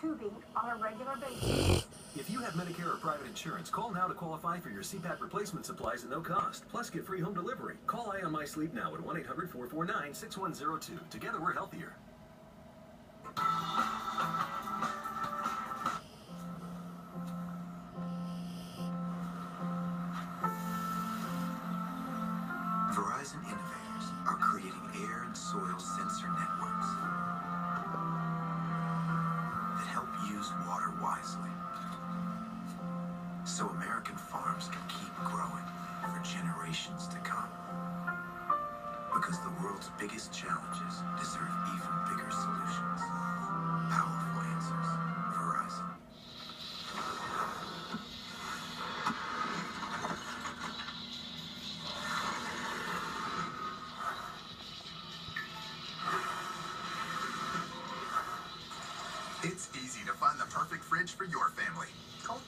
tubing on a regular basis. If you have Medicare or private insurance, call now to qualify for your CPAP replacement supplies at no cost. Plus, get free home delivery. Call Eye on My Sleep now at 1-800-449-6102. Together, we're healthier. Verizon innovators are creating air and soil sensor networks that help use water wisely, so American farms can keep growing for generations to come. Because the world's biggest challenges deserve even bigger solutions. Powerful answers. Verizon. It's easy to find the perfect fridge for your family. Call